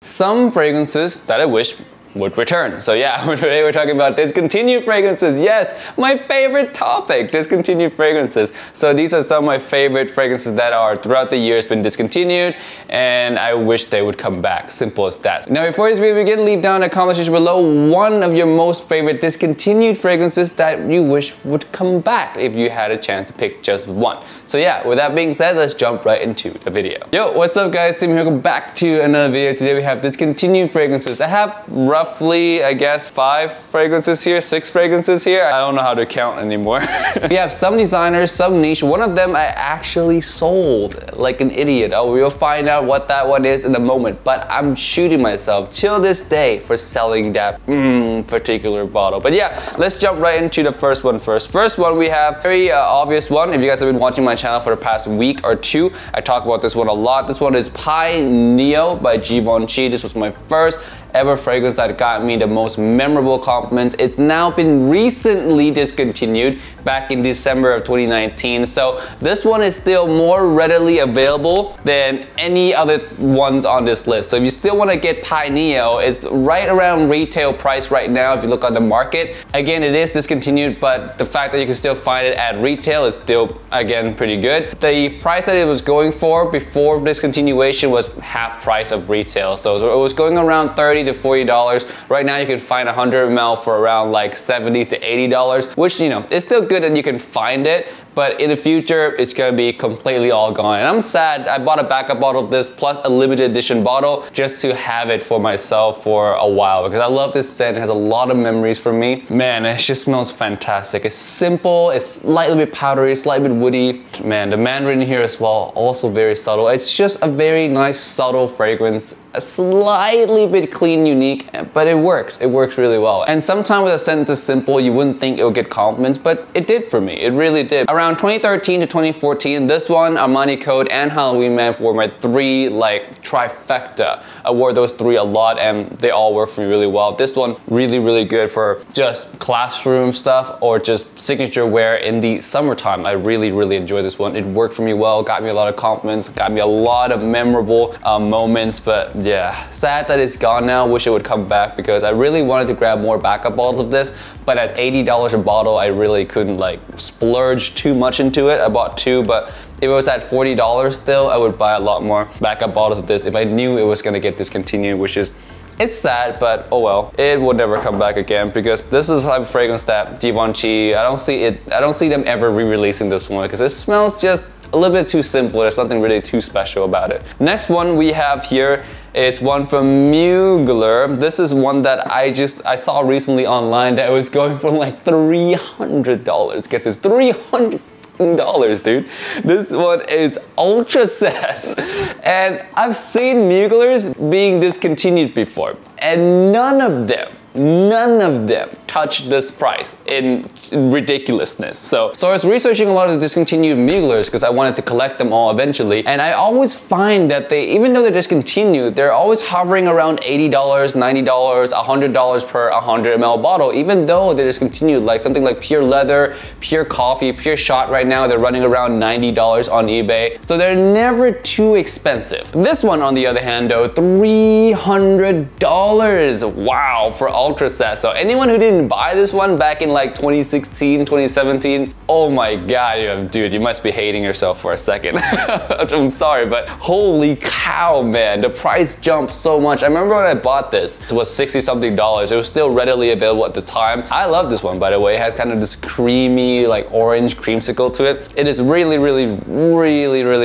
Some fragrances that I wish would return. So yeah, today we're talking about discontinued fragrances. Yes, my favorite topic, discontinued fragrances. So these are some of my favorite fragrances that are throughout the years been discontinued, and I wish they would come back. Simple as that. Now before this video begin, leave down a comment section below one of your most favorite discontinued fragrances that you wish would come back if you had a chance to pick just one. So yeah, with that being said, let's jump right into the video. Yo, what's up guys, Tim here, welcome back to another video. Today we have discontinued fragrances. I have roughly, I guess, 5 fragrances here, 6 fragrances here. I don't know how to count anymore. We have some designers, some niche. One of them I actually sold like an idiot. Oh, we'll find out what that one is in a moment, but I'm shooting myself till this day for selling that particular bottle. But yeah, let's jump right into the first one first. First one, we have very obvious one. If you guys have been watching my channel for the past week or two, I talk about this one a lot. This one is Pineo by Givenchy. This was my first ever fragrance that got me the most memorable compliments. It's now been recently discontinued back in December of 2019. So this one is still more readily available than any other ones on this list. So if you still want to get Pineo, it's right around retail price right now if you look on the market. Again, it is discontinued, but the fact that you can still find it at retail is still, again, pretty good. The price that it was going for before discontinuation was half price of retail. So it was going around $30 to $40. Right now you can find 100 ml for around like $70 to $80, which, you know, it's still good that you can find it, but in the future it's gonna be completely all gone. And I'm sad. I bought a backup bottle of this plus a limited edition bottle just to have it for myself for a while because I love this scent. It has a lot of memories for me. Man, it just smells fantastic. It's simple, it's slightly bit powdery, slightly bit woody. Man, the mandarin here as well, also very subtle. It's just a very nice subtle fragrance, a slightly bit clean, unique, but it works really well. And sometimes with a scent this simple, you wouldn't think it would get compliments, but it did for me. It really did. Around 2013 to 2014, this one, Armani Code, and Halloween Man were my 3 like trifecta. I wore those 3 a lot and they all work for me really well. This one really good for just classroom stuff or just signature wear in the summertime. I really enjoy this one. It worked for me well, got me a lot of compliments, got me a lot of memorable moments, but yeah, sad that it's gone now. Wish it would come back because I really wanted to grab more backup bottles of this, but at $80 a bottle, I really couldn't like splurge too much into it. I bought 2, but if it was at $40 still, I would buy a lot more backup bottles of this if I knew it was gonna get discontinued, which is, it's sad, but oh well. It will never come back again because this is the type of fragrance that Givenchy, I don't see them ever re-releasing this one because it smells just a little bit too simple. There's nothing really too special about it. Next one we have here is one from Mugler. This is one that I saw recently online that was going for like $300. Get this, $300, dude. This one is Ultraset. And I've seen Muglers being discontinued before, and none of them touch this price in ridiculousness. So I was researching a lot of the discontinued Muglers because I wanted to collect them all eventually, and I always find that they, even though they're discontinued, they're always hovering around $80, $90, $100 per 100 ml bottle, even though they're discontinued. Like something like Pure Leather, Pure Coffee, Pure Shot right now, they're running around $90 on eBay. So they're never too expensive. This one on the other hand though, $300, wow, for Ultraset. So anyone who didn't buy this one back in like 2016, 2017, oh my god, dude, you must be hating yourself for a second. I'm sorry, but holy cow, man, the price jumped so much. I remember when I bought this, it was 60 something dollars. It was still readily available at the time. I love this one, by the way. It has kind of this creamy, like orange creamsicle to it. It is really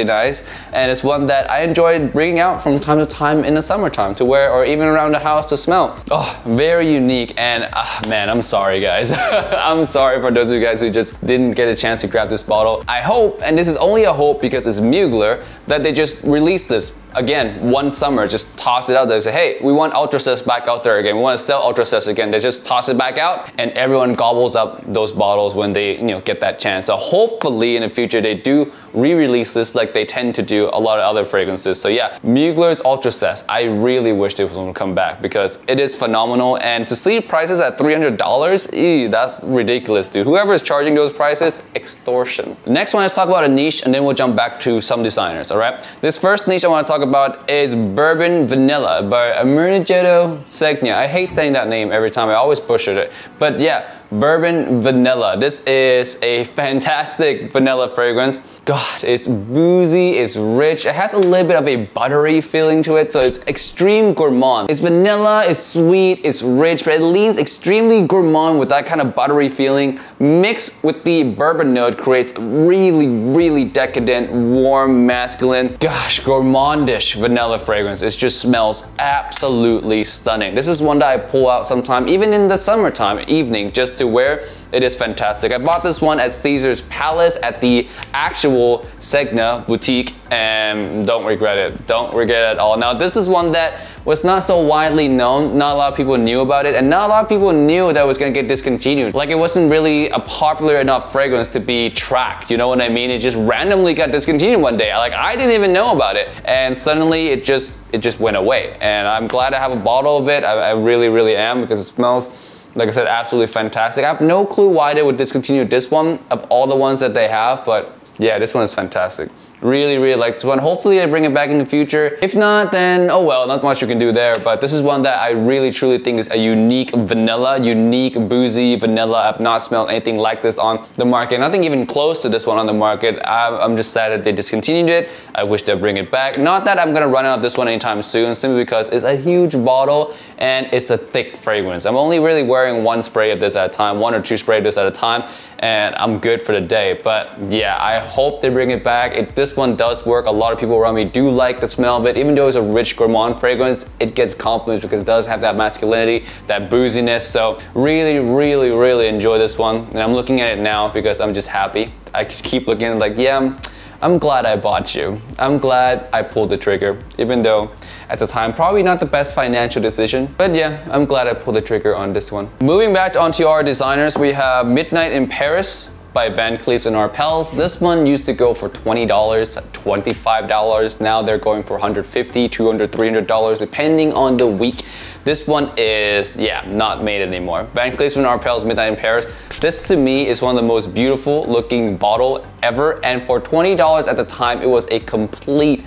nice, and it's one that I enjoy bringing out from time to time in the summertime to wear, or even around the house to smell. Oh, very unique, and man, I'm sorry guys. I'm sorry for those of you guys who just didn't get a chance to grab this bottle. I hope, and this is only a hope because it's Mugler, that they just released this again one summer, just toss it out there, say, hey, we want Ultraset back out there again, we want to sell Ultraset again. They just toss it back out and everyone gobbles up those bottles when they, you know, get that chance. So hopefully in the future they do re-release this like they tend to do a lot of other fragrances. So yeah, Mugler's Ultraset, I really wish this one would come back because it is phenomenal, and to see prices at $300, that's ridiculous, dude. Whoever is charging those prices, extortion. Next one, let's talk about a niche and then we'll jump back to some designers, all right? This first niche I want to talk talk about is Bourbon Vanilla by Mugler Ultraset. I hate saying that name every time, I always butcher it. But yeah, Bourbon Vanilla. This is a fantastic vanilla fragrance. God, it's boozy, it's rich. It has a little bit of a buttery feeling to it, so it's extreme gourmand. It's vanilla, it's sweet, it's rich, but it leans extremely gourmand with that kind of buttery feeling. Mixed with the bourbon note creates really, really decadent, warm, masculine, gosh, gourmandish vanilla fragrance. It just smells absolutely stunning. This is one that I pull out sometime, even in the summertime evening, just to wear. It is fantastic. I bought this one at Caesar's Palace at the actual Segna boutique, and don't regret it. Don't regret it at all. Now, this is one that was not so widely known. Not a lot of people knew about it, and not a lot of people knew that it was gonna get discontinued. Like, it wasn't really a popular enough fragrance to be tracked, you know what I mean? It just randomly got discontinued one day. Like, I didn't even know about it, and suddenly it just went away. And I'm glad I have a bottle of it. I really, really am, because it smells, like I said, absolutely fantastic. I have no clue why they would discontinue this one of all the ones that they have, but yeah, this one is fantastic. Really, really like this one. Hopefully they bring it back in the future. If not, then oh well, not much you can do there. But this is one that I really, truly think is a unique vanilla, unique boozy vanilla. I've not smelled anything like this on the market. Nothing even close to this one on the market. I'm just sad that they discontinued it. I wish they'd bring it back. Not that I'm gonna run out of this one anytime soon, simply because it's a huge bottle and it's a thick fragrance. I'm only really wearing one spray of this at a time, one or two sprays of this at a time, and I'm good for the day. But yeah, I hope they bring it back. This one does work. A lot of people around me do like the smell of it. Even though it's a rich gourmand fragrance, it gets compliments because it does have that masculinity, that booziness. So really, really, really enjoy this one. And I'm looking at it now because I'm just happy. I keep looking at it like, yeah, I'm glad I bought you. I'm glad I pulled the trigger, even though at the time, probably not the best financial decision. But yeah, I'm glad I pulled the trigger on this one. Moving back onto our designers, we have Midnight in Paris by Van Cleef & Arpels. This one used to go for $20, $25. Now they're going for $150, $200, $300, depending on the week. This one is, yeah, not made anymore. Van Cleef & Arpels Midnight in Paris. This to me is one of the most beautiful looking bottle ever. And for $20 at the time, it was a complete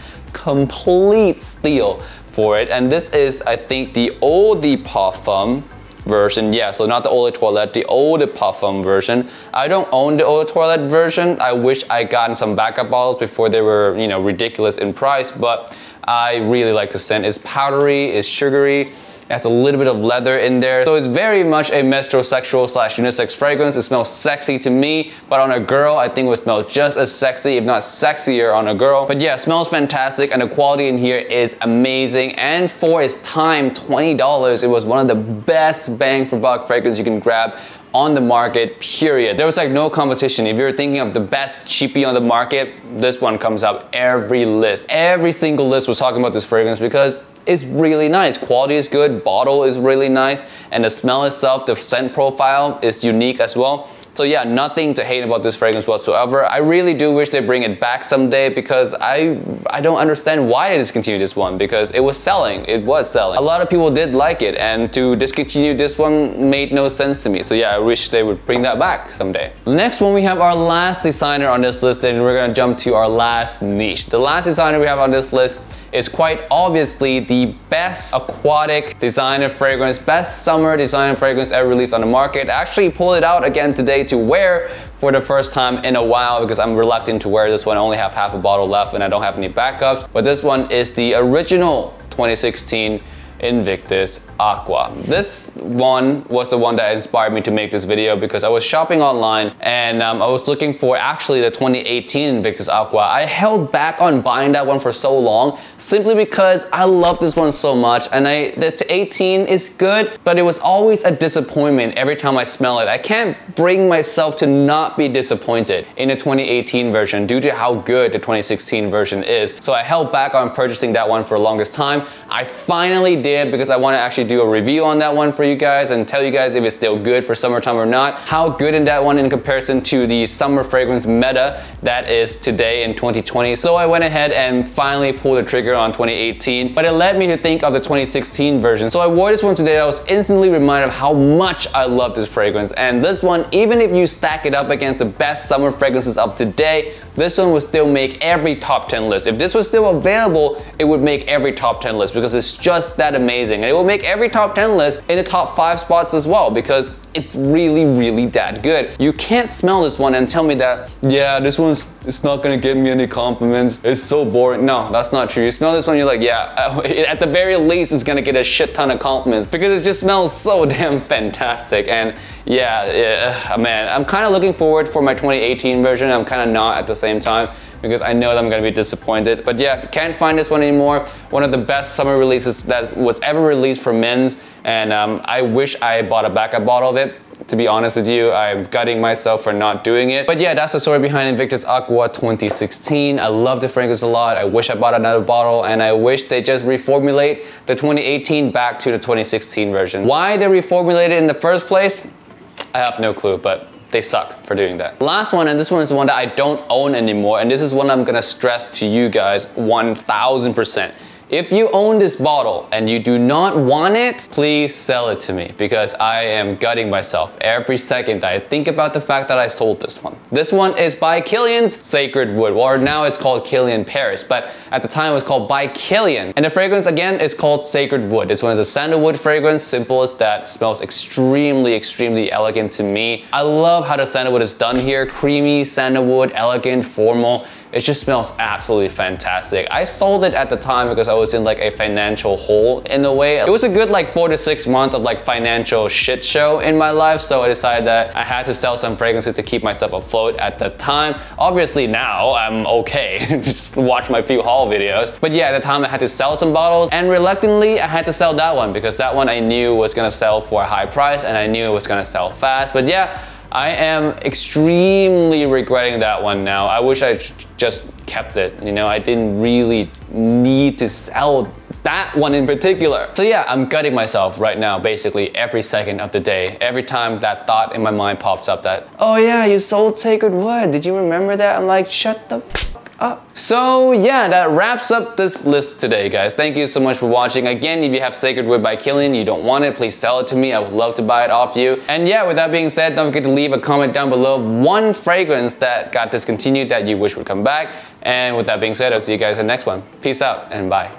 steal for it. And this is, I think, the Eau de Parfum version. Yeah, so not the Eau de Toilette, the Eau de Parfum version. I don't own the Eau de Toilette version. I wish I gotten some backup bottles before they were, you know, ridiculous in price, but I really like the scent. It's powdery, it's sugary, it has a little bit of leather in there. So it's very much a metrosexual / unisex fragrance. It smells sexy to me, but on a girl, I think it would smell just as sexy, if not sexier on a girl. But yeah, it smells fantastic, and the quality in here is amazing. And for its time, $20, it was one of the best bang for buck fragrance you can grab on the market, period. There was like no competition. If you're thinking of the best cheapie on the market, this one comes up every list. Every single list was talking about this fragrance because it's really nice. Quality is good, bottle is really nice, and the smell itself, the scent profile is unique as well. So yeah, nothing to hate about this fragrance whatsoever. I really do wish they bring it back someday because I don't understand why they discontinued this one, because it was selling. It was selling. A lot of people did like it, and to discontinue this one made no sense to me. So yeah, I wish they would bring that back someday. Next one, we have our last designer on this list, and we're gonna jump to our last niche. The last designer we have on this list is quite obviously the best aquatic designer fragrance, best summer designer fragrance ever released on the market. I actually pulled it out again today to wear for the first time in a while because I'm reluctant to wear this one. I only have half a bottle left and I don't have any backups. But this one is the original 2016 Invictus Aqua. This one was the one that inspired me to make this video because I was shopping online and I was looking for actually the 2018 Invictus Aqua. I held back on buying that one for so long simply because I love this one so much, and the 18 is good, but it was always a disappointment every time I smell it. I can't bring myself to not be disappointed in the 2018 version due to how good the 2016 version is. So I held back on purchasing that one for the longest time. I finally did delay it because I want to actually do a review on that one for you guys and tell you guys if it's still good for summertime or not. How good in that one in comparison to the summer fragrance meta that is today in 2020. So I went ahead and finally pulled the trigger on 2018, but it led me to think of the 2016 version. So I wore this one today. I was instantly reminded of how much I love this fragrance. And this one, even if you stack it up against the best summer fragrances of today, this one would still make every top 10 list. If this was still available, it would make every top 10 list because it's just that amazing. And it will make every top 10 list in the top 5 spots as well because it's really, really that good. You can't smell this one and tell me that, yeah, this one's, it's not gonna get me any compliments. It's so boring. No, that's not true. You smell this one, you're like, yeah, at the very least, it's gonna get a shit ton of compliments because it just smells so damn fantastic. And yeah, man, I'm kind of looking forward for my 2018 version. I'm kind of not at the same time because I know that I'm gonna be disappointed. But yeah, if you can't find this one anymore, one of the best summer releases that was ever released for men's, and I wish I bought a backup bottle of it. To be honest with you, I'm gutting myself for not doing it. But yeah, that's the story behind Invictus Aqua 2016. I love the fragrance a lot. I wish I bought another bottle, and I wish they just reformulate the 2018 back to the 2016 version. Why they reformulated it in the first place, I have no clue, but they suck for doing that. Last one, and this one is the one that I don't own anymore, and this is one I'm gonna stress to you guys 1000%. If you own this bottle and you do not want it, please sell it to me because I am gutting myself every second that I think about the fact that I sold this one. This one is by Kilian's Sacred Wood, or now it's called Kilian Paris, but at the time it was called by Kilian. And the fragrance again is called Sacred Wood. This one is a sandalwood fragrance, simple as that, smells extremely, extremely elegant to me. I love how the sandalwood is done here, creamy sandalwood, elegant, formal. It just smells absolutely fantastic. I sold it at the time because I was in like a financial hole in a way. It was a good like 4 to 6 months of like financial shit show in my life. So I decided that I had to sell some fragrances to keep myself afloat at the time. Obviously now I'm okay, just watch my few haul videos. But yeah, at the time I had to sell some bottles and reluctantly I had to sell that one because that one I knew was gonna sell for a high price and I knew it was gonna sell fast. But yeah, I am extremely regretting that one now. I wish I just kept it. You know, I didn't really need to sell that one in particular. So yeah, I'm gutting myself right now, basically every second of the day. Every time that thought in my mind pops up that, oh yeah, you sold Sacred Wood. Did you remember that? I'm like, shut the f up. So yeah, that wraps up this list today, guys. Thank you so much for watching. Again, if you have Sacred Wood by Kilian, you don't want it, please sell it to me. I would love to buy it off you. And yeah, with that being said, don't forget to leave a comment down below of one fragrance that got discontinued that you wish would come back. And with that being said, I'll see you guys in the next one. Peace out and bye.